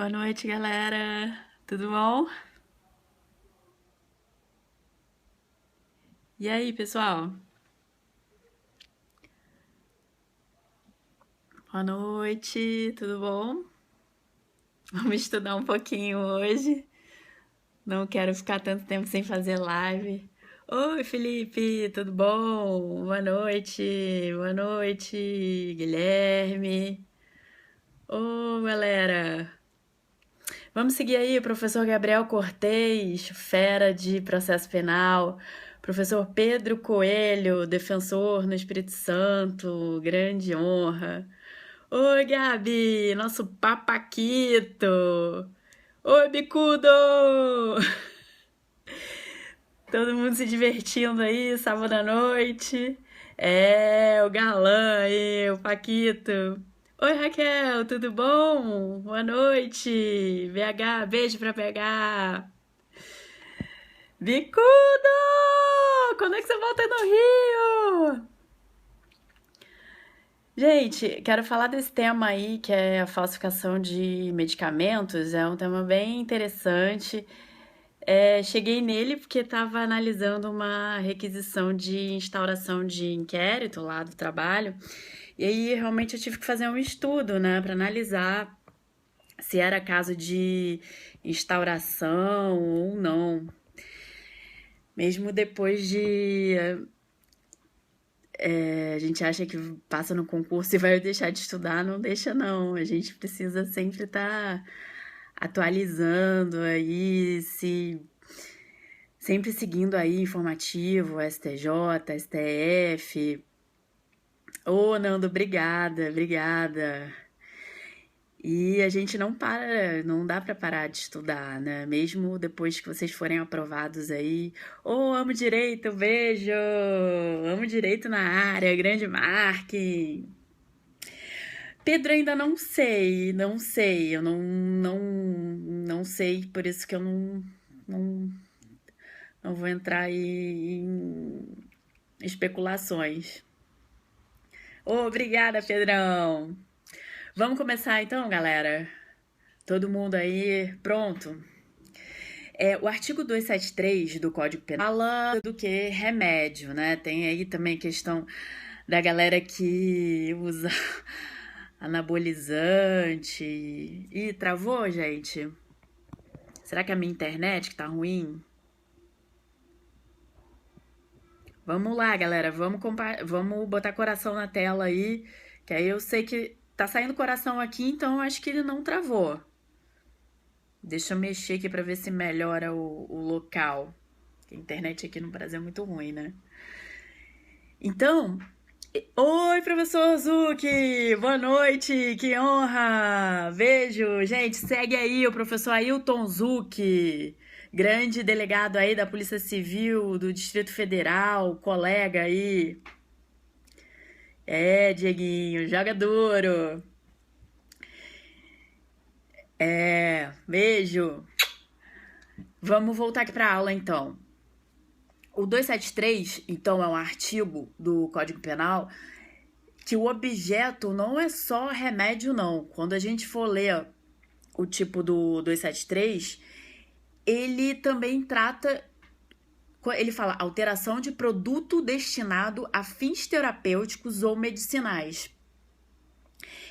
Boa noite, galera. Tudo bom? E aí, pessoal? Boa noite, tudo bom? Vamos estudar um pouquinho hoje. Não quero ficar tanto tempo sem fazer live. Oi, Felipe, tudo bom? Boa noite, Guilherme. Ô, galera. Vamos seguir aí, o professor Gabriel Cortez, fera de processo penal. Professor Pedro Coelho, defensor no Espírito Santo, grande honra. Oi, Gabi, nosso papaquito. Oi, bicudo! Todo mundo se divertindo aí, sábado à noite. É, o galã aí, o Paquito. Oi, Raquel, tudo bom? Boa noite. BH, beijo pra pegar. Bicudo! Quando é que você volta no Rio? Gente, quero falar desse tema aí, que é a falsificação de medicamentos. É um tema bem interessante. Cheguei nele porque estava analisando uma requisição de instauração de inquérito lá do trabalho. E aí realmente eu tive que fazer um estudo, né, para analisar se era caso de instauração ou não. Mesmo depois de a gente acha que passa no concurso e vai deixar de estudar, não deixa não. A gente precisa sempre estar atualizando aí, sempre seguindo aí informativo, STJ, STF. Ô, Nando, obrigada, obrigada. E a gente não para, não dá pra parar de estudar, né? Mesmo depois que vocês forem aprovados aí. Ô, amo direito, beijo! Amo direito na área, grande marque. Pedro, ainda não sei, não sei, eu não sei, por isso que eu não, não vou entrar aí em especulações. Ô, obrigada, Pedrão! Vamos começar então, galera? Todo mundo aí pronto? O artigo 273 do Código Penal fala do que remédio, né? Tem aí também questão da galera que usa anabolizante. Ih, travou, gente? Será que é a minha internet que tá ruim? Vamos lá, galera. Vamos botar coração na tela aí. Que aí eu sei que tá saindo coração aqui, então eu acho que ele não travou. Deixa eu mexer aqui pra ver se melhora o local. A internet aqui no Brasil é muito ruim, né? Então, oi, professor Zuki! Boa noite, que honra! Beijo! Gente, segue aí o professor Ailton Zuki, grande delegado aí da Polícia Civil do Distrito Federal, colega aí. Dieguinho, joga duro! Beijo! Vamos voltar aqui pra aula então. O 273, então, é um artigo do Código Penal que o objeto não é só remédio, não. Quando a gente for ler o tipo do 273, ele também trata. Ele fala alteração de produto destinado a fins terapêuticos ou medicinais.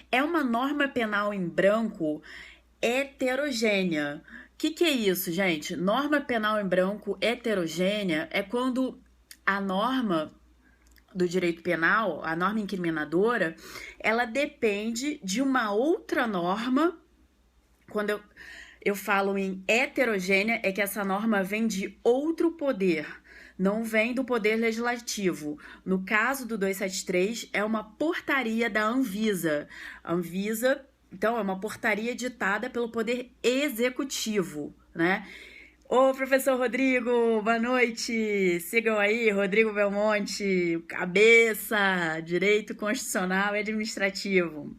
É uma norma penal em branco heterogênea. O que é isso, gente? Norma penal em branco heterogênea é quando a norma do direito penal, a norma incriminadora, ela depende de uma outra norma. Quando eu falo em heterogênea, é que essa norma vem de outro poder, não vem do poder legislativo. No caso do 273, é uma portaria da Anvisa. A Anvisa, então, é uma portaria ditada pelo poder executivo, né? Ô, professor Rodrigo, boa noite. Sigam aí, Rodrigo Belmonte, cabeça, direito constitucional e administrativo.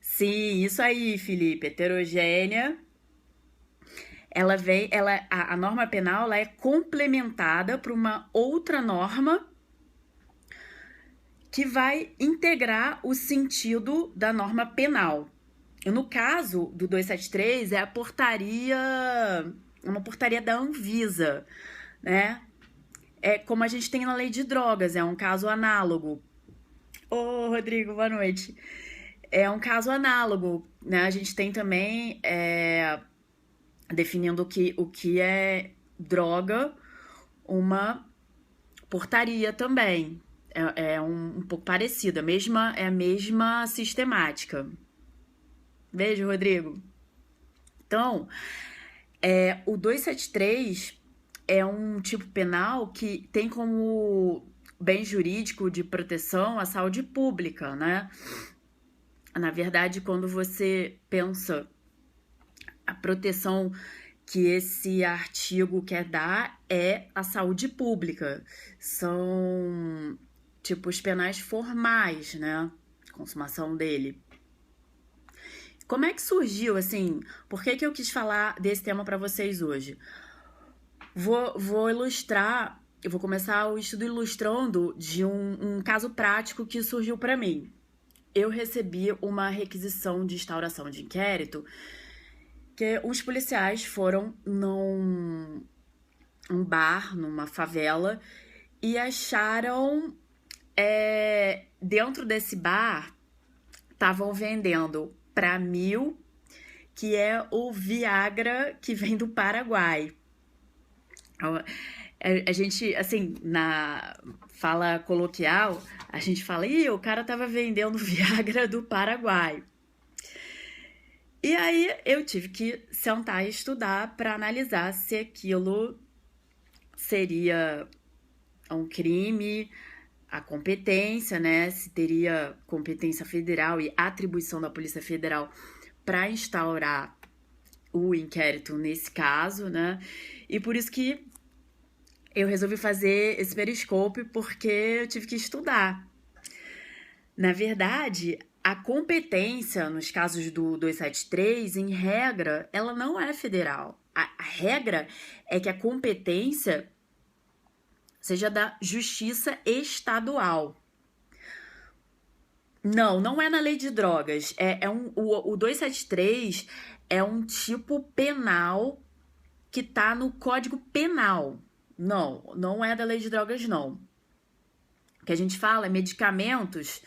Sim, isso aí, Felipe, heterogênea. A norma penal ela é complementada por uma outra norma que vai integrar o sentido da norma penal. No caso do 273, uma portaria da Anvisa, né? É como a gente tem na lei de drogas, é um caso análogo. Ô, Rodrigo, boa noite. É um caso análogo, né? A gente tem também definindo o que é droga, uma portaria também. É um pouco parecido, é a mesma sistemática. Beijo, Rodrigo. Então, o 273 é um tipo penal que tem como bem jurídico de proteção a saúde pública, né? Na verdade, quando você pensa a proteção que esse artigo quer dar é a saúde pública. São tipos penais formais, né? Consumação dele. Como é que surgiu, assim? Por que eu quis falar desse tema para vocês hoje? Vou ilustrar, eu vou começar o estudo ilustrando de um caso prático que surgiu para mim. Eu recebi uma requisição de instauração de inquérito que os policiais foram num bar, numa favela, e acharam dentro desse bar estavam vendendo Pramil, que é o Viagra que vem do Paraguai. A gente, assim, na fala coloquial, a gente fala, o cara tava vendendo Viagra do Paraguai. E aí eu tive que sentar e estudar para analisar se aquilo seria um crime, a competência, né? Se teria competência federal e atribuição da Polícia Federal para instaurar o inquérito nesse caso, né? E por isso que eu resolvi fazer esse periscope, porque eu tive que estudar. Na verdade, a competência nos casos do 273, em regra, ela não é federal. A regra é que a competência seja da Justiça Estadual. Não é na lei de drogas. O 273 é um tipo penal que tá no Código Penal. Não é da lei de drogas, não. O que a gente fala é medicamentos,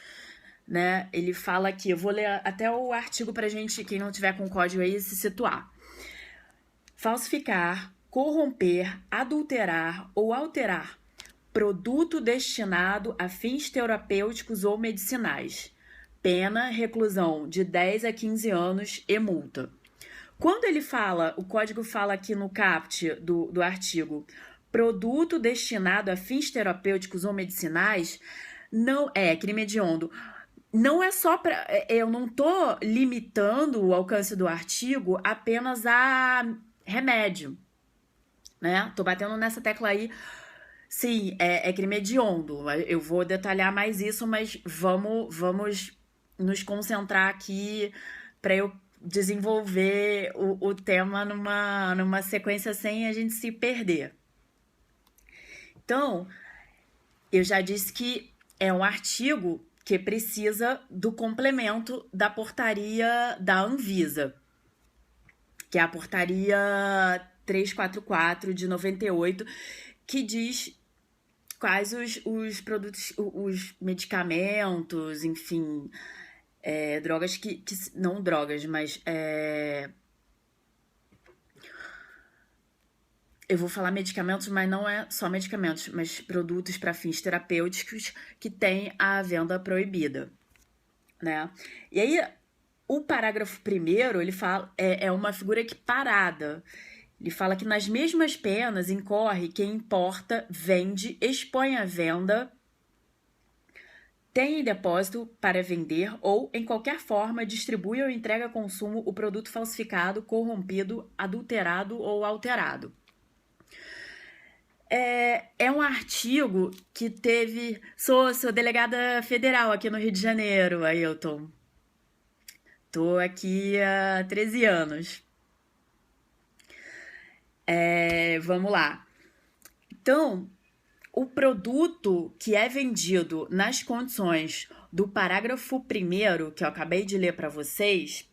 né? Ele fala aqui, eu vou ler até o artigo pra gente, quem não tiver com o código aí, se situar. Falsificar, corromper, adulterar ou alterar produto destinado a fins terapêuticos ou medicinais. Pena, reclusão de 10 a 15 anos e multa. Quando ele fala, o código fala aqui no caput do artigo, produto destinado a fins terapêuticos ou medicinais, não é crime hediondo. Não é só para. Eu não tô limitando o alcance do artigo apenas a remédio, né? Tô batendo nessa tecla aí. Sim, é crime hediondo. Eu vou detalhar mais isso, mas vamos nos concentrar aqui para eu desenvolver o tema numa sequência sem a gente se perder. Então, eu já disse que é um artigo que precisa do complemento da portaria da Anvisa, que é a portaria 344 de 98, que diz quais os produtos, os medicamentos, enfim, drogas que não drogas, mas eu vou falar medicamentos, mas não é só medicamentos, mas produtos para fins terapêuticos que têm a venda proibida, né? E aí, o parágrafo 1º, ele fala, é uma figura equiparada. Ele fala que nas mesmas penas incorre quem importa, vende, expõe à venda, tem em depósito para vender ou, em qualquer forma, distribui ou entrega a consumo o produto falsificado, corrompido, adulterado ou alterado. É um artigo que teve... Sou delegada federal aqui no Rio de Janeiro, Ailton. Tô aqui há 13 anos. Vamos lá. Então, o produto que é vendido nas condições do parágrafo 1º, que eu acabei de ler para vocês,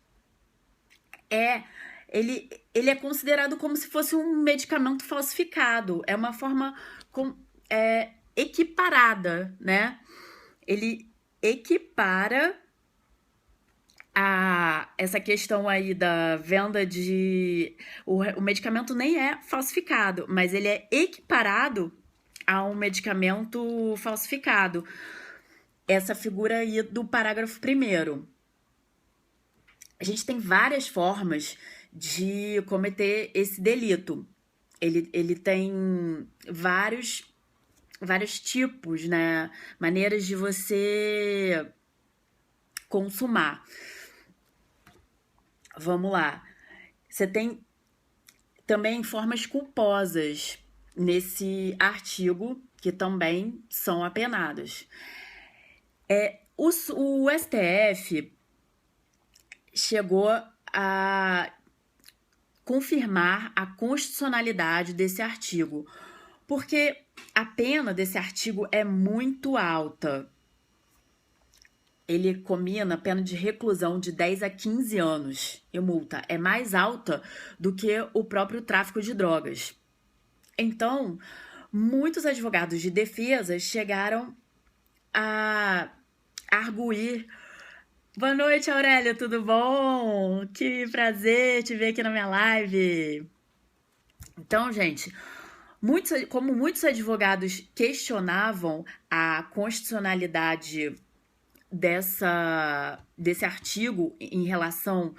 É, ele é considerado como se fosse um medicamento falsificado. É uma forma equiparada, né? Ele equipara essa questão aí da venda de... O medicamento nem é falsificado, mas ele é equiparado a um medicamento falsificado. Essa figura aí do parágrafo 1º. A gente tem várias formas de cometer esse delito. Ele tem vários tipos, né? Maneiras de você consumar. Vamos lá. Você tem também formas culposas nesse artigo, que também são apenadas. O STF chegou a confirmar a constitucionalidade desse artigo, porque a pena desse artigo é muito alta. Ele combina pena de reclusão de 10 a 15 anos e multa. É mais alta do que o próprio tráfico de drogas. Então, muitos advogados de defesa chegaram a arguir. Boa noite, Aurélia, tudo bom? Que prazer te ver aqui na minha live. Então, gente, como muitos advogados questionavam a constitucionalidade desse artigo em relação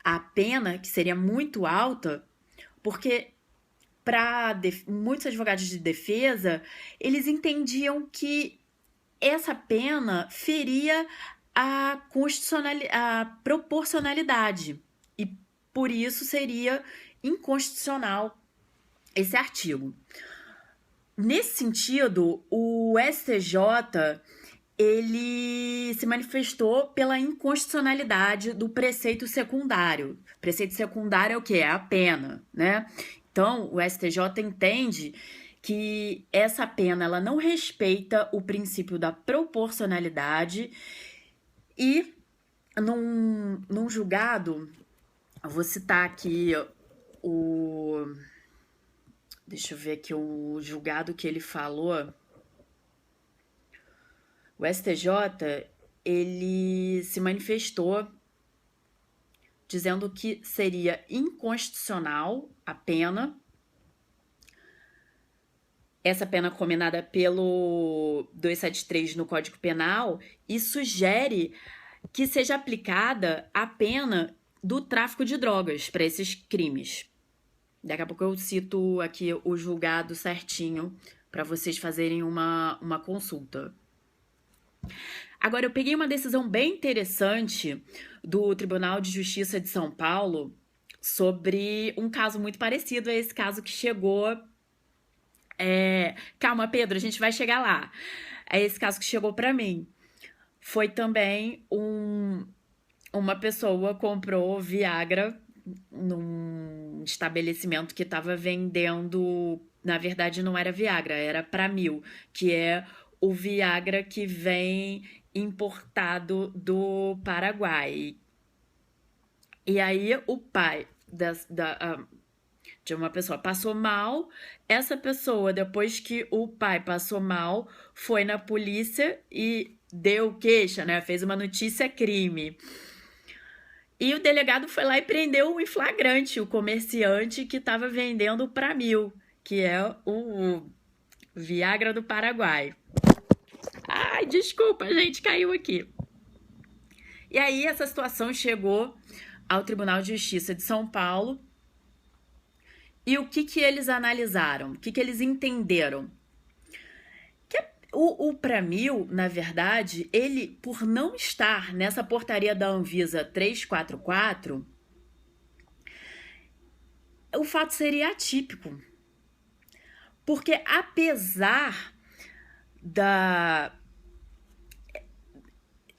à pena, que seria muito alta, porque para muitos advogados de defesa, eles entendiam que essa pena feria a proporcionalidade e por isso seria inconstitucional esse artigo. Nesse sentido, o STJ ele se manifestou pela inconstitucionalidade do preceito secundário. Preceito secundário é o quê? É a pena, né? Então, o STJ entende que essa pena ela não respeita o princípio da proporcionalidade e num julgado, eu vou citar aqui deixa eu ver aqui o julgado que ele falou. O STJ, ele se manifestou dizendo que seria inconstitucional a pena, essa pena combinada pelo 273 no Código Penal, e sugere que seja aplicada a pena do tráfico de drogas para esses crimes. Daqui a pouco eu cito aqui o julgado certinho para vocês fazerem uma consulta. Agora, eu peguei uma decisão bem interessante do Tribunal de Justiça de São Paulo sobre um caso muito parecido a esse caso que chegou... Calma, Pedro, a gente vai chegar lá. É esse caso que chegou para mim. Foi também uma pessoa comprou Viagra num estabelecimento que estava vendendo... Na verdade, não era Viagra, era Pramil, que é o Viagra que vem importado do Paraguai. E aí o pai de uma pessoa passou mal. Essa pessoa, depois que o pai passou mal, foi na polícia e deu queixa, né? Fez uma notícia crime. E o delegado foi lá e prendeu em flagrante o comerciante que estava vendendo o Pramil, que é o Viagra do Paraguai. Ai, desculpa, a gente caiu aqui. E aí essa situação chegou ao Tribunal de Justiça de São Paulo. E o que eles analisaram? O que eles entenderam? Que o Pramil, na verdade, ele, por não estar nessa portaria da Anvisa 344, o fato seria atípico. Porque apesar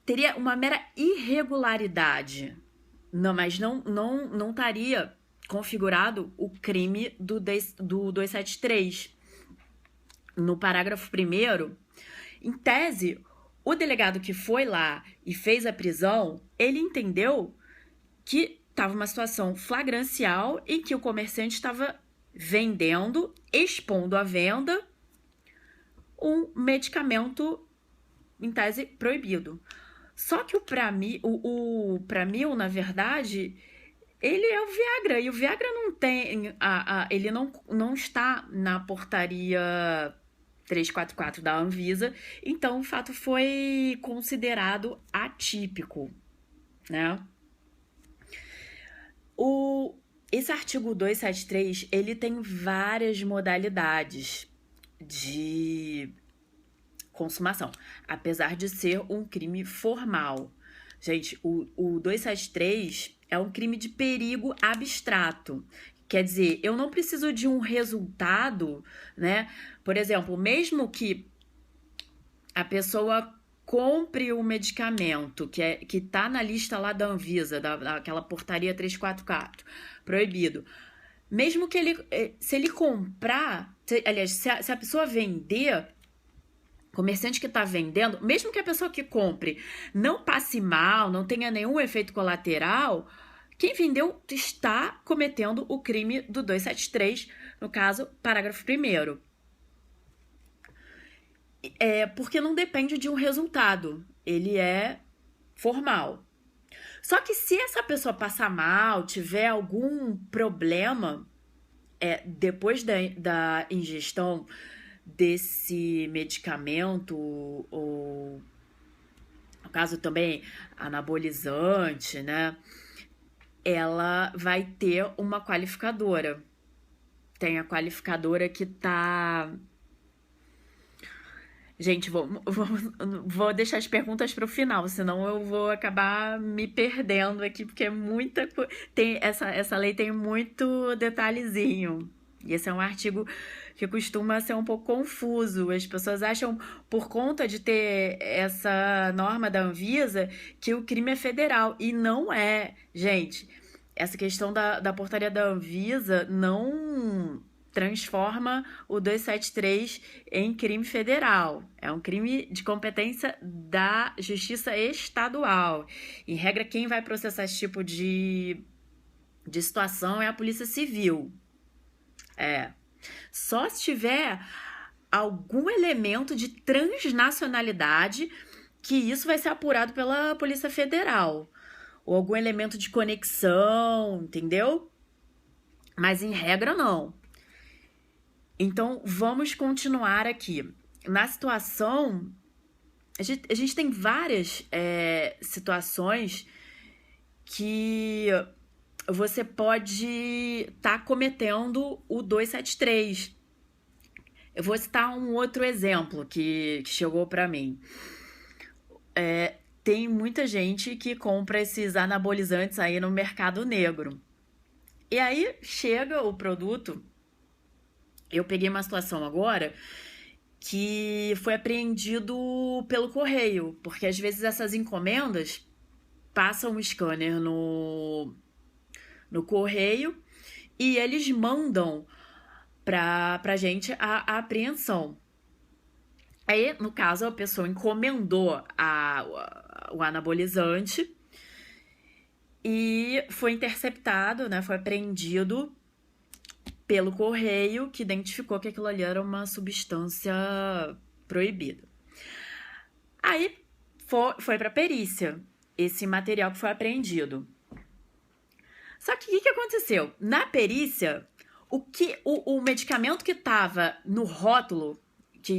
teria uma mera irregularidade, mas não estaria configurado o crime do 273. No parágrafo 1º, em tese, o delegado que foi lá e fez a prisão, ele entendeu que estava uma situação flagrancial em que o comerciante estava vendendo, expondo à venda um medicamento em tese proibido. Só que o Pramil, na verdade, ele é o Viagra. E o Viagra não tem. Ele não está na portaria 344 da Anvisa. Então, o fato foi considerado atípico, né? Esse artigo 273, ele tem várias modalidades de consumação, apesar de ser um crime formal. Gente, o 273 é um crime de perigo abstrato. Quer dizer, eu não preciso de um resultado, né? Por exemplo, mesmo que a pessoa compre o medicamento que tá na lista lá da Anvisa, daquela portaria 344, proibido. Mesmo que se ele comprar, aliás, se a pessoa vender, comerciante que está vendendo, mesmo que a pessoa que compre não passe mal, não tenha nenhum efeito colateral, quem vendeu está cometendo o crime do 273, no caso, parágrafo 1º. Porque não depende de um resultado, ele é formal. Só que se essa pessoa passar mal, tiver algum problema depois da ingestão desse medicamento, ou no caso também anabolizante, né? Ela vai ter uma qualificadora. Tem a qualificadora que tá... Gente, vou deixar as perguntas para o final, senão eu vou acabar me perdendo aqui, porque é muita coisa. Essa lei tem muito detalhezinho. E esse é um artigo que costuma ser um pouco confuso. As pessoas acham, por conta de ter essa norma da Anvisa, que o crime é federal. E não é. Gente, essa questão da portaria da Anvisa não transforma o 273 em crime federal. É um crime de competência da Justiça Estadual. Em regra, quem vai processar esse tipo de situação é a Polícia Civil. Só se tiver algum elemento de transnacionalidade, que isso vai ser apurado pela Polícia Federal. Ou algum elemento de conexão, entendeu? Mas em regra, não. Então, vamos continuar aqui. Na situação, a gente tem várias situações que você pode estar cometendo o 273. Eu vou citar um outro exemplo que chegou para mim. Tem muita gente que compra esses anabolizantes aí no mercado negro. E aí chega o produto. Eu peguei uma situação agora que foi apreendido pelo correio, porque às vezes essas encomendas passam um scanner no correio e eles mandam pra gente a apreensão. Aí, no caso, a pessoa encomendou o anabolizante e foi interceptado, né? Foi apreendido pelo correio, que identificou que aquilo ali era uma substância proibida. Aí foi para perícia esse material que foi apreendido. Só que o que aconteceu? Na perícia, o medicamento que estava no rótulo,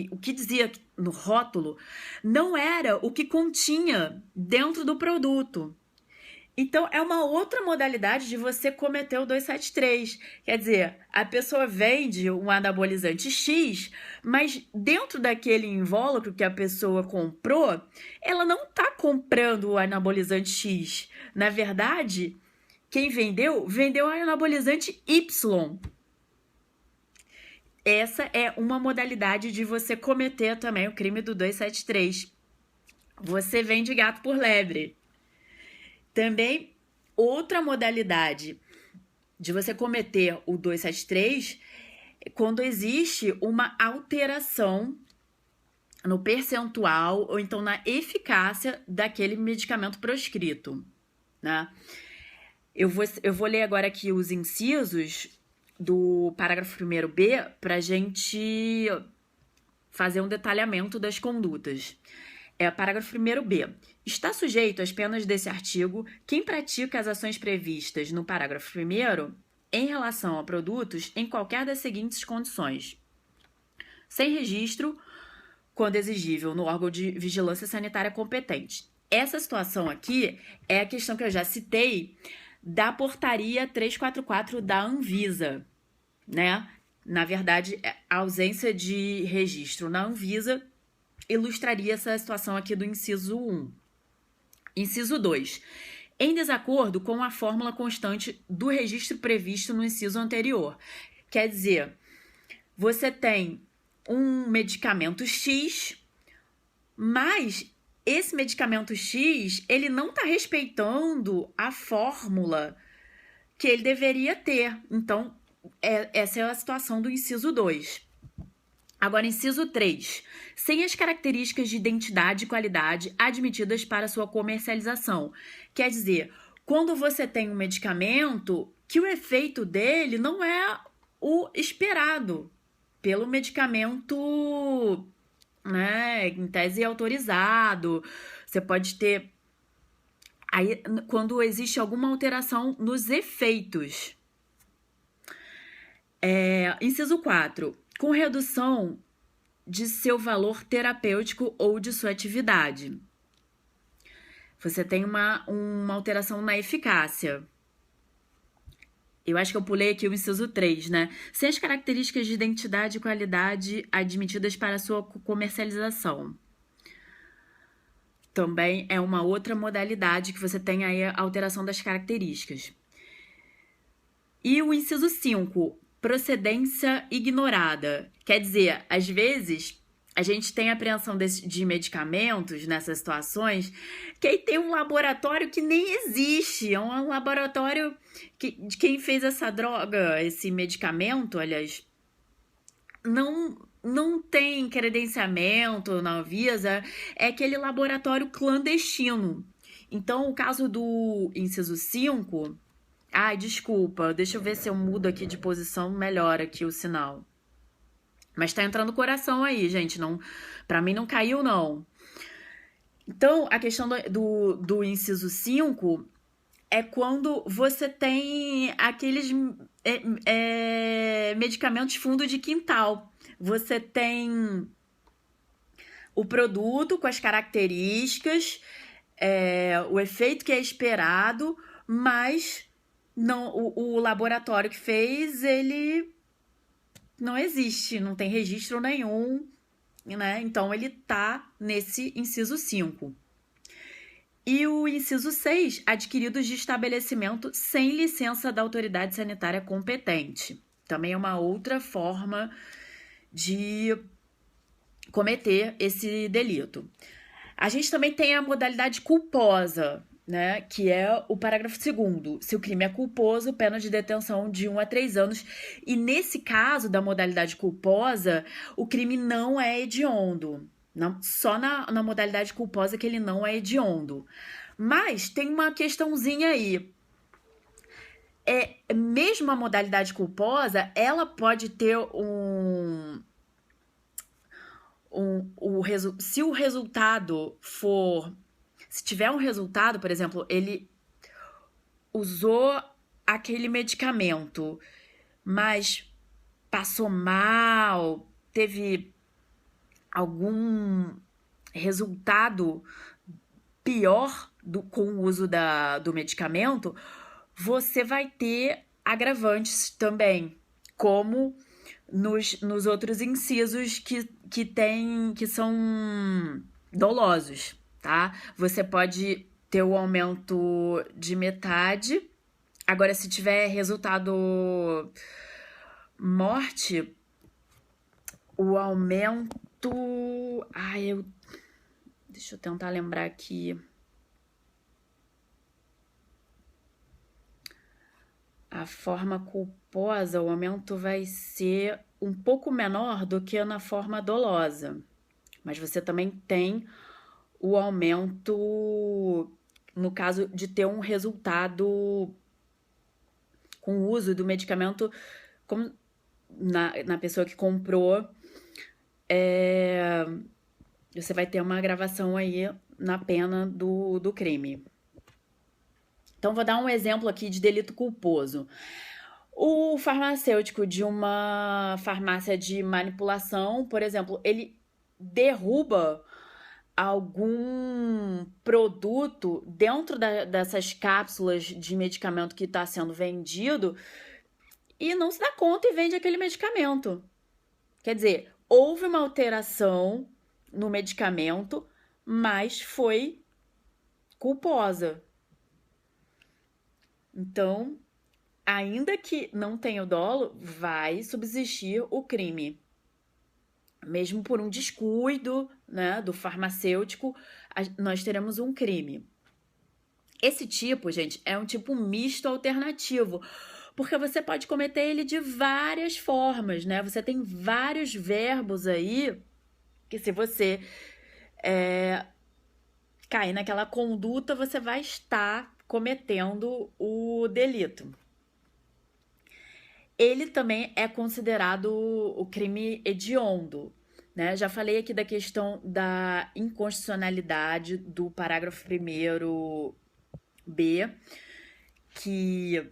o que dizia no rótulo, não era o que continha dentro do produto. Então, é uma outra modalidade de você cometer o 273. Quer dizer, a pessoa vende um anabolizante X, mas dentro daquele invólucro que a pessoa comprou, ela não está comprando o anabolizante X. Na verdade, quem vendeu o anabolizante Y. Essa é uma modalidade de você cometer também o crime do 273. Você vende gato por lebre. Também, outra modalidade de você cometer o 273 é quando existe uma alteração no percentual ou então na eficácia daquele medicamento proscrito, né? Eu vou ler agora aqui os incisos do parágrafo 1º B para a gente fazer um detalhamento das condutas. Parágrafo 1º B. Está sujeito às penas desse artigo quem pratica as ações previstas no parágrafo 1º em relação a produtos em qualquer das seguintes condições: sem registro, quando exigível, no órgão de vigilância sanitária competente. Essa situação aqui é a questão que eu já citei da portaria 344 da Anvisa, né? Na verdade, a ausência de registro na Anvisa ilustraria essa situação aqui do inciso 1. Inciso 2. Em desacordo com a fórmula constante do registro previsto no inciso anterior. Quer dizer, você tem um medicamento X, mas esse medicamento X, ele não está respeitando a fórmula que ele deveria ter. Então, essa é a situação do inciso 2. Agora, inciso 3. Sem as características de identidade e qualidade admitidas para sua comercialização. Quer dizer, quando você tem um medicamento que o efeito dele não é o esperado pelo medicamento, né, em tese autorizado. Você pode ter aí quando existe alguma alteração nos efeitos. Inciso 4. Com redução de seu valor terapêutico ou de sua atividade. Você tem uma alteração na eficácia. Eu acho que eu pulei aqui o inciso 3, né? Sem as características de identidade e qualidade admitidas para sua comercialização. Também é uma outra modalidade que você tem aí a alteração das características. E o inciso 5, procedência ignorada. Quer dizer, às vezes a gente tem apreensão de medicamentos nessas situações que aí tem um laboratório que nem existe. É um laboratório de quem fez essa droga, esse medicamento, aliás, não tem credenciamento na Anvisa, é aquele laboratório clandestino. Então, o caso do inciso 5... Ai, desculpa, deixa eu ver se eu mudo aqui de posição, melhora aqui o sinal. Mas tá entrando o coração aí, gente, não, pra mim não caiu, não. Então, a questão do inciso 5 é quando você tem aqueles medicamentos fundo de quintal. Você tem o produto com as características, o efeito que é esperado, mas não, o laboratório que fez, ele não existe, não tem registro nenhum, né? Então, ele tá nesse inciso 5. E o inciso 6, adquiridos de estabelecimento sem licença da autoridade sanitária competente. Também é uma outra forma de cometer esse delito. A gente também tem a modalidade culposa, né, que é o parágrafo 2º. Se o crime é culposo, pena de detenção de 1 a 3 anos. E nesse caso da modalidade culposa, o crime não é hediondo. Não, só na modalidade culposa que ele não é hediondo. Mas tem uma questãozinha aí. Mesmo a modalidade culposa, ela pode ter se o resultado for... Se tiver um resultado, por exemplo, ele usou aquele medicamento, mas passou mal, teve algum resultado pior com o uso do medicamento, você vai ter agravantes também, como nos outros incisos que são dolosos. Tá? Você pode ter o aumento de metade. Agora, se tiver resultado morte, o aumento... Deixa eu tentar lembrar aqui. A forma culposa, o aumento vai ser um pouco menor do que na forma dolosa. Mas você também tem o aumento no caso de ter um resultado com o uso do medicamento como na pessoa que comprou, você vai ter uma agravação aí na pena do crime. Então, vou dar um exemplo aqui de delito culposo. O farmacêutico de uma farmácia de manipulação, por exemplo, ele derruba algum produto dentro dessas cápsulas de medicamento que está sendo vendido e não se dá conta e vende aquele medicamento. Quer dizer, houve uma alteração no medicamento, mas foi culposa. Então, ainda que não tenha o dolo, vai subsistir o crime. Mesmo por um descuido, né, do farmacêutico, nós teremos um crime. Esse tipo, gente, é um tipo misto alternativo, porque você pode cometer ele de várias formas, né? Você tem vários verbos aí que, se você cair naquela conduta, você vai estar cometendo o delito. Ele também é considerado o crime hediondo, né? Já falei aqui da questão da inconstitucionalidade do parágrafo 1º B, que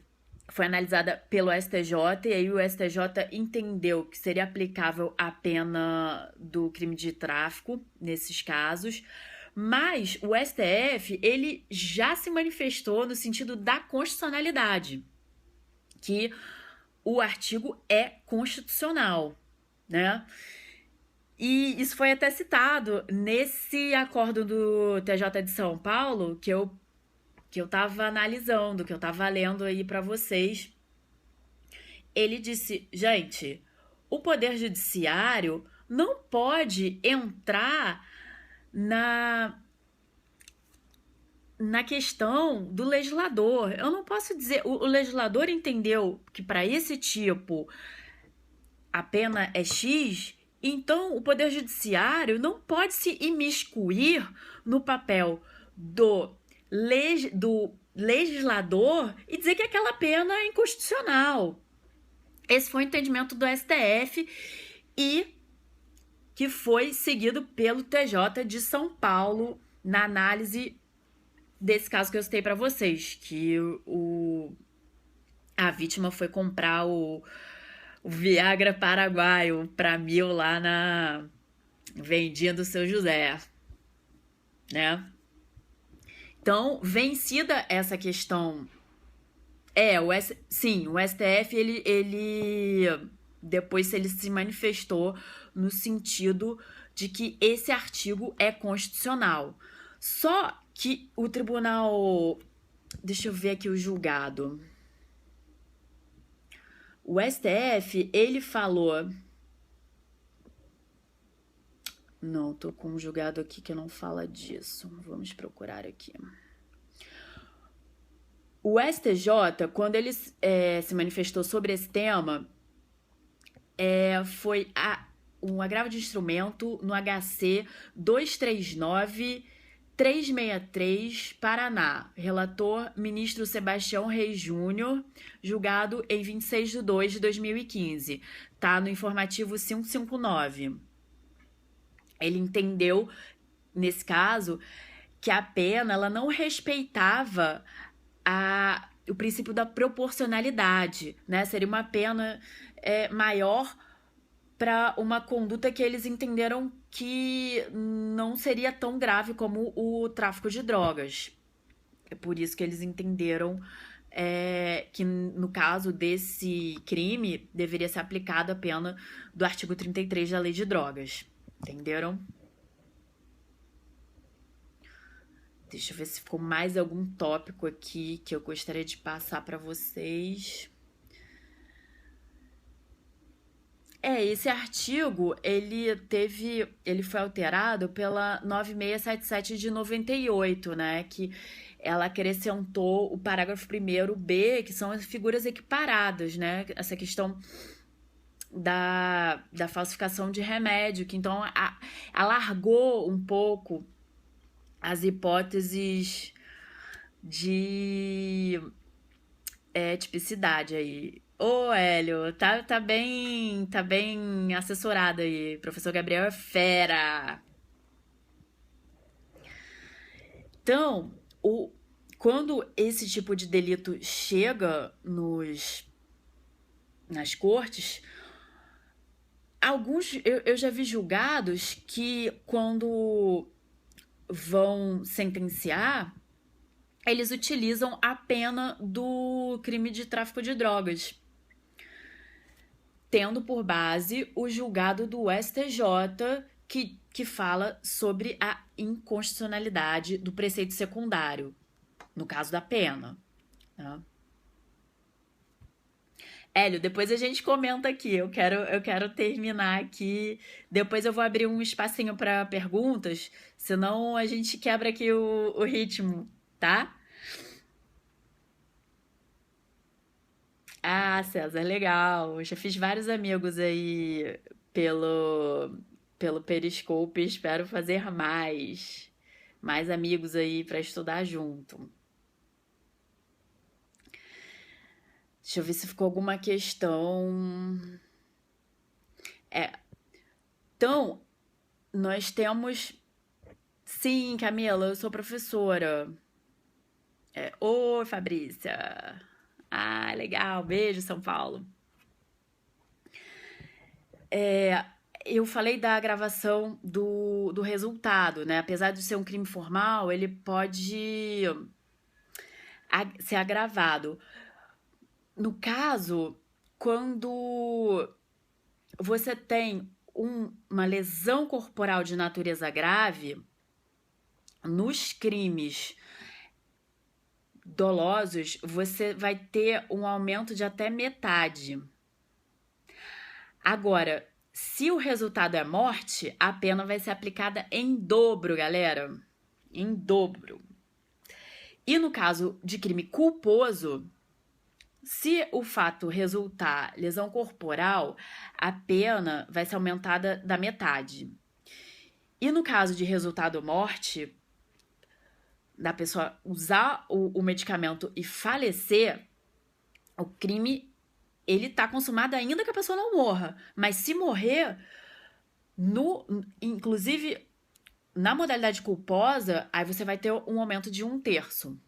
foi analisada pelo STJ, e aí o STJ entendeu que seria aplicável a pena do crime de tráfico nesses casos, mas o STF, ele já se manifestou no sentido da constitucionalidade, que o artigo é constitucional, né? E isso foi até citado nesse acordo do TJ de São Paulo que eu estava analisando, que eu estava lendo aí para vocês. Ele disse, gente, o Poder Judiciário não pode entrar na questão do legislador. Eu não posso dizer, o legislador entendeu que para esse tipo a pena é X, então o Poder Judiciário não pode se imiscuir no papel do legislador e dizer que aquela pena é inconstitucional. Esse foi o entendimento do STF e que foi seguido pelo TJ de São Paulo na análise desse caso que eu citei para vocês, que a vítima foi comprar o Viagra paraguaio para 1.000 lá na vendinha do Seu José, né? Então, vencida essa questão, sim, o STF, ele depois ele se manifestou no sentido de que esse artigo é constitucional. Só que o tribunal... Deixa eu ver aqui o julgado. O STF, ele falou... Não, tô com um julgado aqui que não fala disso. Vamos procurar aqui. O STJ, quando ele se manifestou sobre esse tema, foi um agravo de instrumento no HC 239-363, Paraná. Relator, ministro Sebastião Reis Júnior, julgado em 26 de 2 de 2015. Tá no informativo 559. Ele entendeu, nesse caso, que a pena ela não respeitava o princípio da proporcionalidade, né? Seria uma pena maior para uma conduta que eles entenderam que não seria tão grave como o tráfico de drogas. É por isso que eles entenderam que, no caso desse crime, deveria ser aplicada a pena do artigo 33 da Lei de Drogas. Entenderam? Deixa eu ver se ficou mais algum tópico aqui que eu gostaria de passar para vocês. Esse artigo, ele foi alterado pela 9677 de 98, né? Que ela acrescentou o parágrafo 1º B, que são as figuras equiparadas, né? Essa questão da falsificação de remédio, que então alargou um pouco as hipóteses de É tipicidade aí. Ô, Hélio, tá bem assessorado aí. Professor Gabriel é fera. Então, quando esse tipo de delito chega nas cortes, eu já vi julgados que quando vão sentenciar, eles utilizam a pena do crime de tráfico de drogas, tendo por base o julgado do STJ que fala sobre a inconstitucionalidade do preceito secundário, no caso da pena. Né? Hélio, depois a gente comenta aqui. Eu quero terminar aqui. Depois eu vou abrir um espacinho para perguntas, senão a gente quebra aqui o ritmo, tá? Ah, César, legal. Eu já fiz vários amigos aí pelo, pelo Periscope. Espero fazer mais. Mais amigos aí para estudar junto. Deixa eu ver se ficou alguma questão. É, então, nós temos. Sim, Camila, eu sou professora. Oi, Fabrícia. Ah, legal. Beijo, São Paulo. Eu falei da gravação do resultado, né? Apesar de ser um crime formal, ele pode ser agravado. No caso, quando você tem uma lesão corporal de natureza grave, nos crimes dolosos, você vai ter um aumento de até metade. Agora, se o resultado é morte, a pena vai ser aplicada em dobro, galera. Em dobro. E no caso de crime culposo, se o fato resultar lesão corporal, a pena vai ser aumentada da metade. E no caso de resultado morte, da pessoa usar o medicamento e falecer, o crime ele tá consumado ainda que a pessoa não morra. Mas se morrer, inclusive na modalidade culposa, aí você vai ter um aumento de 1/3.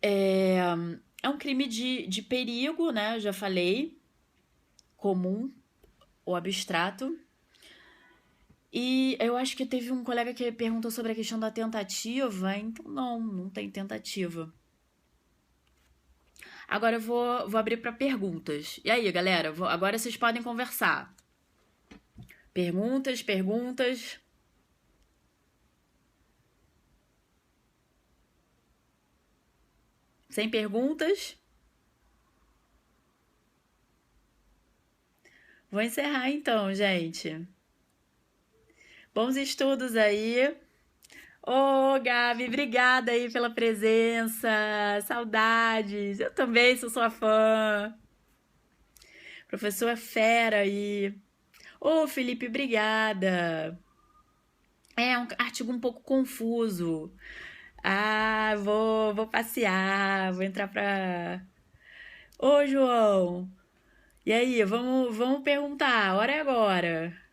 É um crime de perigo, né? Eu já falei, comum ou abstrato. E eu acho que teve um colega que perguntou sobre a questão da tentativa, então não tem tentativa. Agora eu vou abrir para perguntas. E aí, galera, agora vocês podem conversar. Perguntas. Sem perguntas? Vou encerrar então, gente. Bons estudos aí. Ô, Gabi, obrigada aí pela presença. Saudades. Eu também sou sua fã. Professor é fera aí. Ô, Felipe, obrigada. É um artigo um pouco confuso. Ah, vou passear, vou entrar pra. Ô, João. E aí, vamos perguntar. A hora é agora.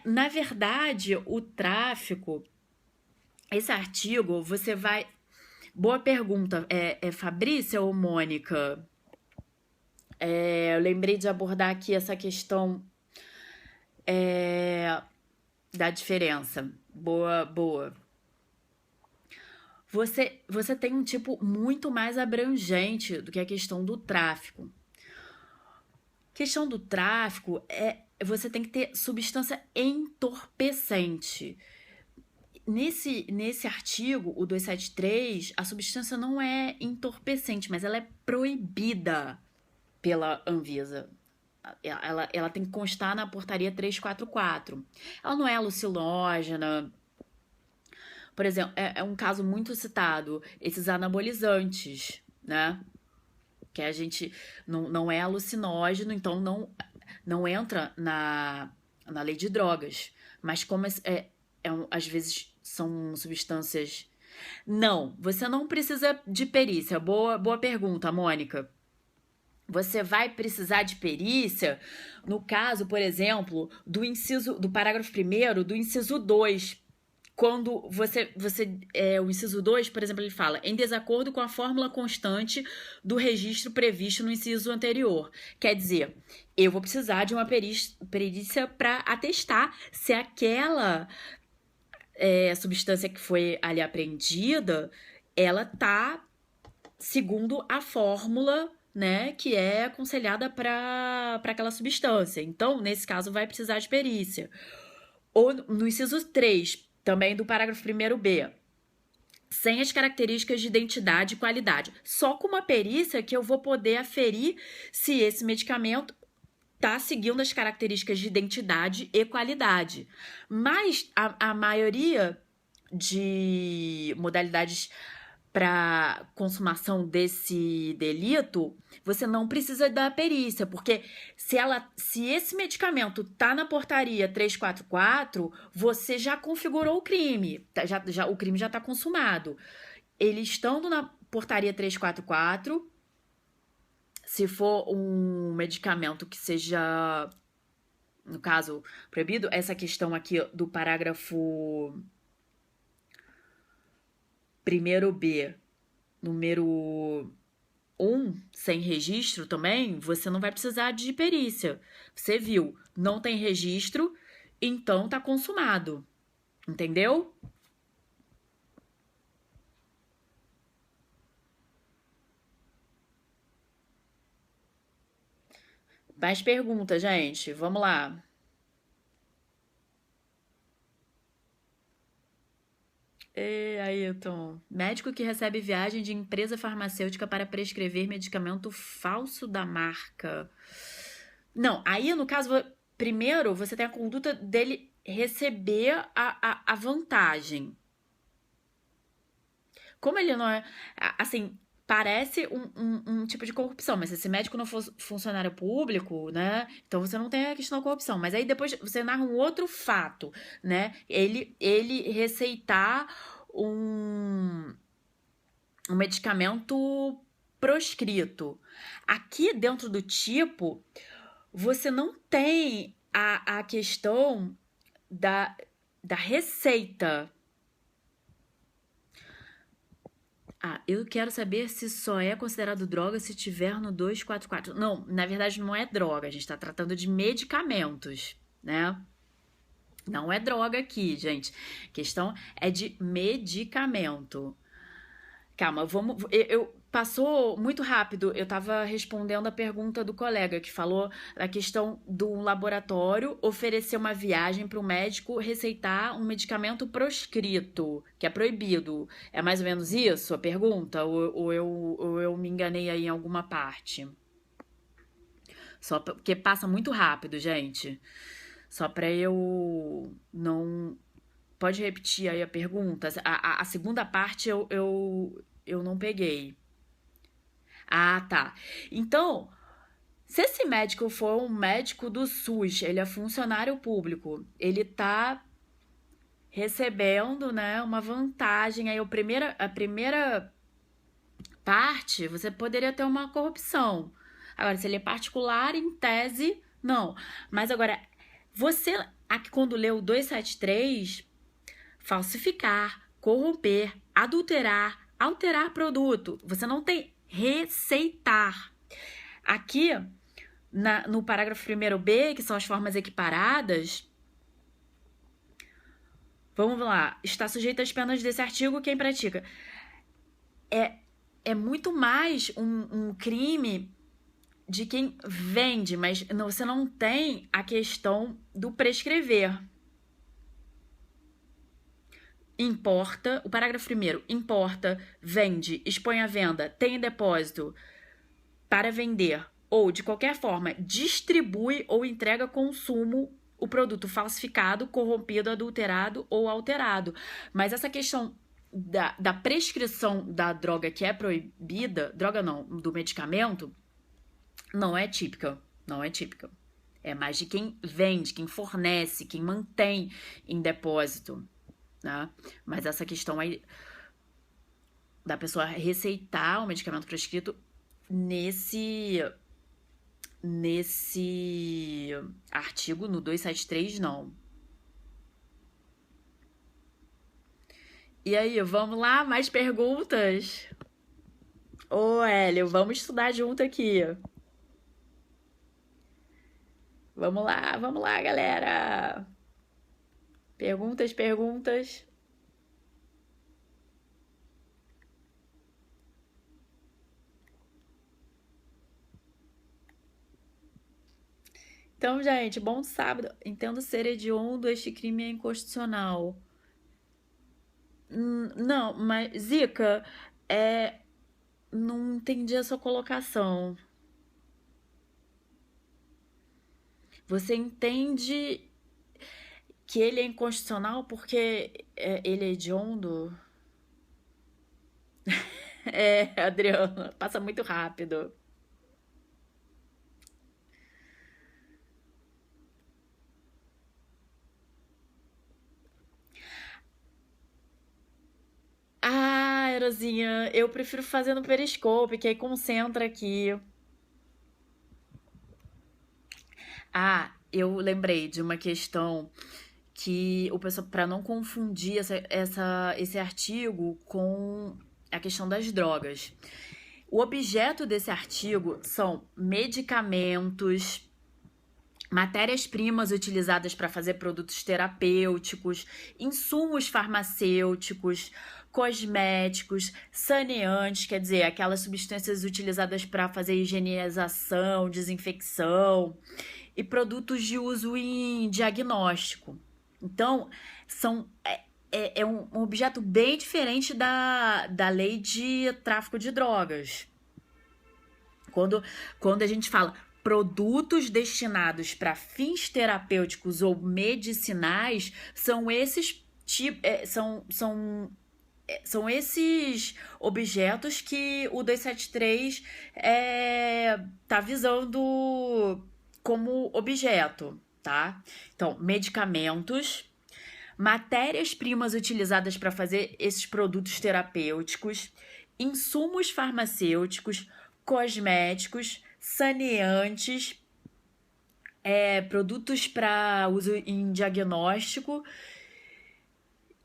Na verdade, o tráfico, esse artigo, você vai. Boa pergunta. É Fabrícia ou Mônica? Eu lembrei de abordar aqui essa questão da diferença. Boa. Você tem um tipo muito mais abrangente do que a questão do tráfico. Questão do tráfico você tem que ter substância entorpecente. Nesse artigo, o 273, a substância não é entorpecente, mas ela é proibida pela Anvisa. Ela tem que constar na portaria 344. Ela não é alucinógena. Por exemplo, é um caso muito citado, esses anabolizantes, né? Que a gente não é alucinógeno, então não entra na lei de drogas. Mas como às vezes são substâncias... Não, você não precisa de perícia. Boa pergunta, Mônica. Você vai precisar de perícia no caso, por exemplo, do parágrafo 1º, do inciso 2. Quando o inciso 2, por exemplo, ele fala em desacordo com a fórmula constante do registro previsto no inciso anterior. Quer dizer, eu vou precisar de uma perícia para atestar se aquela substância que foi ali apreendida, ela tá segundo a fórmula, né, que é aconselhada para aquela substância. Então, nesse caso, vai precisar de perícia. Ou no inciso 3, também do parágrafo 1º-B, sem as características de identidade e qualidade. Só com uma perícia que eu vou poder aferir se esse medicamento está seguindo as características de identidade e qualidade. Mas a maioria de modalidades para consumação desse delito, você não precisa da perícia, porque se esse medicamento tá na portaria 344, você já configurou o crime, o crime já está consumado. Ele estando na portaria 344, se for um medicamento que seja, no caso, proibido, essa questão aqui do parágrafo 1º-B, número 1, sem registro também, você não vai precisar de perícia. Você viu, não tem registro, então tá consumado. Entendeu? Mais perguntas, gente. Vamos lá. Ailton. Médico que recebe viagem de empresa farmacêutica para prescrever medicamento falso da marca. Não, aí no caso, primeiro você tem a conduta dele receber a vantagem. Como ele não é... Assim, parece um tipo de corrupção, mas se esse médico não for funcionário público, né? Então você não tem a questão da corrupção. Mas aí depois você narra um outro fato, né? Ele receitar um medicamento proscrito. Aqui dentro do tipo, você não tem a questão da receita. Eu quero saber se só é considerado droga se tiver no 244. Não, na verdade não é droga, a gente tá tratando de medicamentos, né? Não é droga aqui, gente. A questão é de medicamento. Calma, passou muito rápido. Eu tava respondendo a pergunta do colega que falou a questão do laboratório oferecer uma viagem para o médico receitar um medicamento proscrito, que é proibido. É mais ou menos isso a pergunta? Ou eu me enganei aí em alguma parte? Só porque passa muito rápido, gente. Só para eu não... Pode repetir aí a pergunta? A segunda parte eu não peguei. Tá. Então, se esse médico for um médico do SUS, ele é funcionário público, ele tá recebendo, né, uma vantagem. Aí a primeira parte, você poderia ter uma corrupção. Agora, se ele é particular, em tese, não. Mas agora, você, aqui quando leu o 273, falsificar, corromper, adulterar, alterar produto, você não tem receitar. Aqui, no parágrafo 1º-B, que são as formas equiparadas, vamos lá, está sujeito às penas desse artigo quem pratica. É muito mais um crime de quem vende, mas você não tem a questão do prescrever. Importa, o parágrafo 1º, importa, vende, expõe à venda, tem em depósito para vender ou, de qualquer forma, distribui ou entrega a consumo o produto falsificado, corrompido, adulterado ou alterado. Mas essa questão da prescrição da droga que é proibida, droga não, do medicamento, não é típica, não é típica. É mais de quem vende, quem fornece, quem mantém em depósito, né? Mas essa questão aí da pessoa receitar o medicamento prescrito nesse artigo, no 273, não. E aí, vamos lá? Mais perguntas? Ô, Hélio, vamos estudar junto aqui. Vamos lá, galera. Perguntas, perguntas. Então, gente, bom sábado. Entendo ser hediondo, este crime é inconstitucional. Não, mas, Zica, não entendi a sua colocação. Você entende que ele é inconstitucional porque ele é hediondo? É, Adriano, passa muito rápido. Ah, Erozinha, eu prefiro fazer no Periscope, que aí concentra aqui. Ah, eu lembrei de uma questão que o pessoal, para não confundir esse artigo com a questão das drogas. O objeto desse artigo são medicamentos, matérias-primas utilizadas para fazer produtos terapêuticos, insumos farmacêuticos, cosméticos, saneantes, quer dizer, aquelas substâncias utilizadas para fazer higienização, desinfecção e produtos de uso em diagnóstico. Então, é um objeto bem diferente da lei de tráfico de drogas. Quando a gente fala produtos destinados para fins terapêuticos ou medicinais, são esses são esses objetos que o 273 tá visando como objeto, tá? Então, medicamentos, matérias-primas utilizadas para fazer esses produtos terapêuticos, insumos farmacêuticos, cosméticos, saneantes, produtos para uso em diagnóstico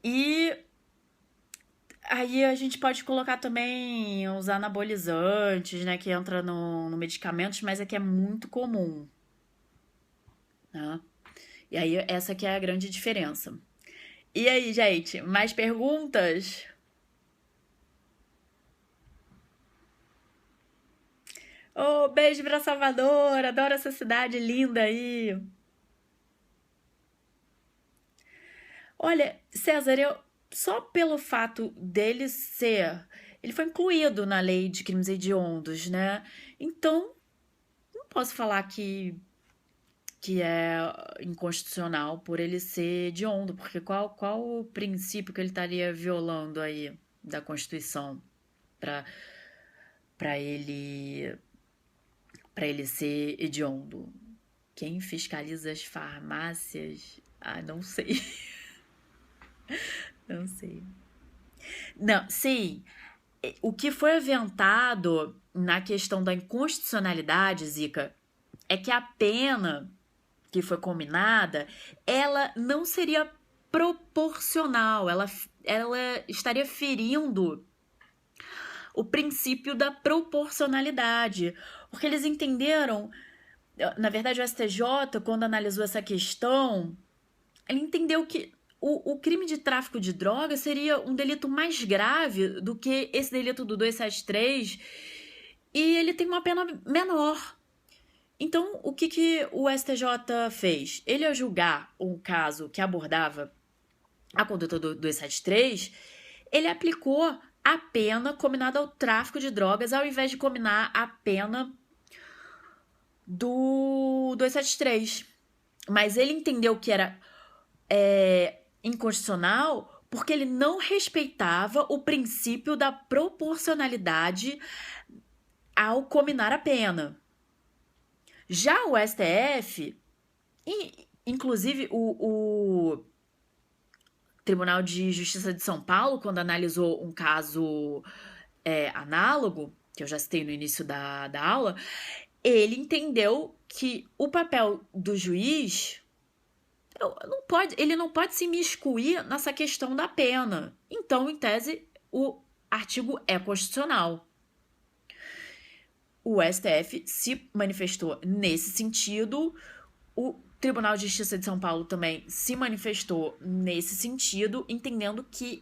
e aí a gente pode colocar também os anabolizantes, né, que entra no medicamentos, mas é que é muito comum, né? E aí essa que é a grande diferença. E aí, gente, mais perguntas? Oh, beijo pra Salvador, adoro essa cidade linda aí. Olha, César, só pelo fato dele ser, ele foi incluído na lei de crimes hediondos, né? Então, não posso falar que é inconstitucional por ele ser hediondo, porque qual o princípio que ele estaria violando aí da Constituição para para ele para ele ser hediondo? Quem fiscaliza as farmácias? Ah, não sei. Não sei. Não, sim. O que foi aventado na questão da inconstitucionalidade, Zica, é que a pena que foi combinada, ela não seria proporcional, ela estaria ferindo o princípio da proporcionalidade, porque eles entenderam, na verdade o STJ, quando analisou essa questão, ele entendeu que o crime de tráfico de drogas seria um delito mais grave do que esse delito do 273 e ele tem uma pena menor. Então, o que o STJ fez? Ele, ao julgar um caso que abordava a conduta do 273, ele aplicou a pena combinada ao tráfico de drogas ao invés de combinar a pena do 273. Mas ele entendeu que era inconstitucional porque ele não respeitava o princípio da proporcionalidade ao combinar a pena. Já o STF Inclusive, o Tribunal de Justiça de São Paulo, quando analisou um caso análogo, que eu já citei no início da aula, ele entendeu que o papel do juiz ele não pode se imiscuir nessa questão da pena. Então, em tese, o artigo é constitucional. O STF se manifestou nesse sentido, o Tribunal de Justiça de São Paulo também se manifestou nesse sentido, entendendo que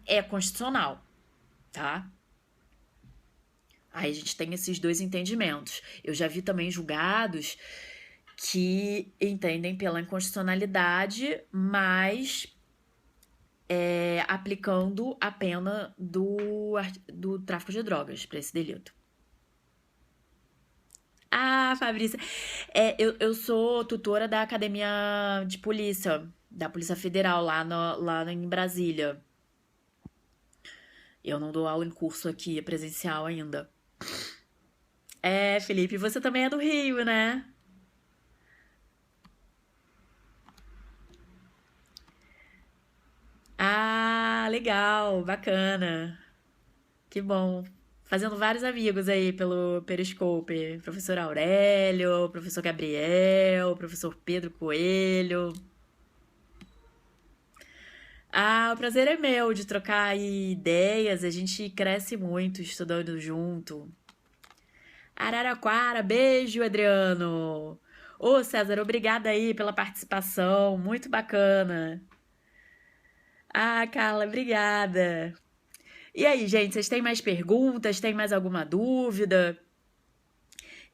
é constitucional, tá? Aí a gente tem esses dois entendimentos. Eu já vi também julgados que entendem pela inconstitucionalidade, mas aplicando a pena do tráfico de drogas para esse delito. Ah, Fabrícia, eu sou tutora da Academia de Polícia, da Polícia Federal, lá em Brasília. Eu não dou aula em curso aqui, presencial ainda. Felipe, você também é do Rio, né? Ah, legal, bacana. Que bom. Fazendo vários amigos aí pelo Periscope. Professor Aurélio, professor Gabriel, professor Pedro Coelho. Ah, o prazer é meu de trocar aí ideias. A gente cresce muito estudando junto. Araraquara, beijo, Adriano. Ô, César, obrigada aí pela participação. Muito bacana. Ah, Carla, obrigada. E aí, gente, vocês têm mais perguntas? Tem mais alguma dúvida?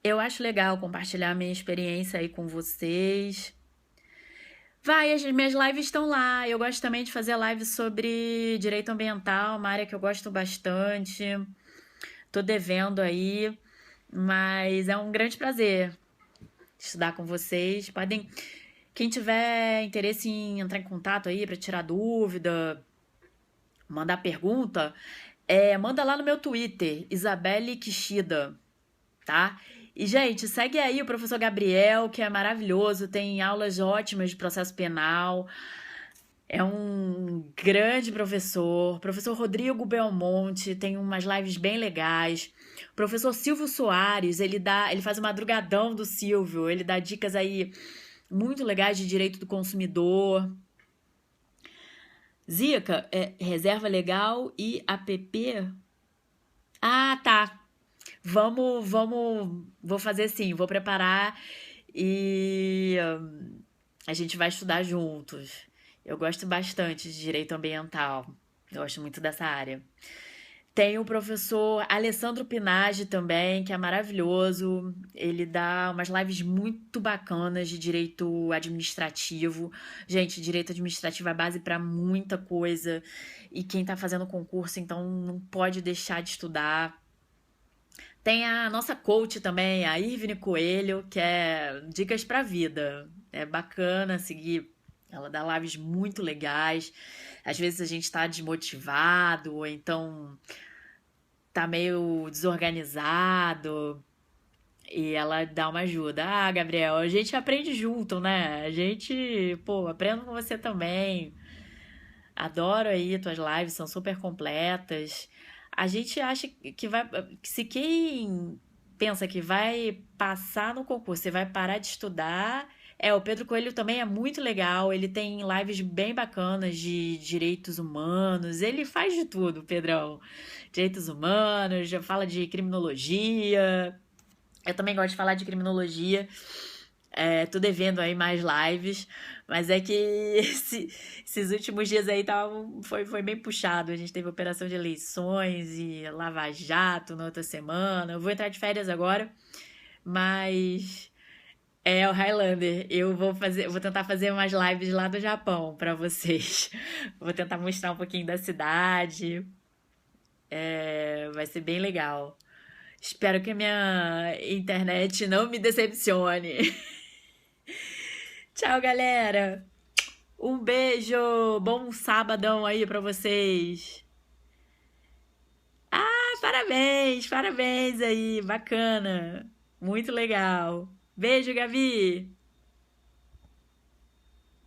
Eu acho legal compartilhar minha experiência aí com vocês. Vai, as minhas lives estão lá. Eu gosto também de fazer lives sobre direito ambiental, uma área que eu gosto bastante. Tô devendo aí, mas é um grande prazer estudar com vocês. Quem tiver interesse em entrar em contato aí para tirar dúvida, mandar pergunta, manda lá no meu Twitter, Isabelle Kishida, tá? E, gente, segue aí o professor Gabriel, que é maravilhoso, tem aulas ótimas de processo penal, é um grande professor. Professor Rodrigo Belmonte tem umas lives bem legais. Professor Silvio Soares, ele faz o madrugadão do Silvio, ele dá dicas aí muito legais de direito do consumidor. Zica, reserva legal e app. Ah, tá. Vou fazer assim, vou preparar e a gente vai estudar juntos. Eu gosto bastante de direito ambiental. Eu gosto muito dessa área. Tem o professor Alessandro Pinage também, que é maravilhoso. Ele dá umas lives muito bacanas de direito administrativo. Gente, direito administrativo é base para muita coisa. E quem tá fazendo concurso, então, não pode deixar de estudar. Tem a nossa coach também, a Irvine Coelho, que é dicas pra vida. É bacana seguir. Ela dá lives muito legais. Às vezes a gente tá desmotivado, ou então tá meio desorganizado e ela dá uma ajuda. Ah, Gabriel, a gente aprende junto, né? A gente, pô, aprendo com você também. Adoro aí tuas lives, são super completas. A gente acha que vai, que se quem pensa que vai passar no concurso e vai parar de estudar, o Pedro Coelho também é muito legal, ele tem lives bem bacanas de direitos humanos, ele faz de tudo, Pedrão. Direitos humanos, já fala de criminologia. Eu também gosto de falar de criminologia. Tô devendo aí mais lives, mas é que esses últimos dias aí foi bem puxado. A gente teve operação de eleições e Lava Jato na outra semana. Eu vou entrar de férias agora, mas o Highlander. Vou tentar fazer umas lives lá do Japão pra vocês. Vou tentar mostrar um pouquinho da cidade. Vai ser bem legal. Espero que a minha internet não me decepcione. Tchau, galera. Um beijo. Bom sabadão aí pra vocês. Ah, parabéns, parabéns aí. Bacana. Muito legal. Beijo, Gabi.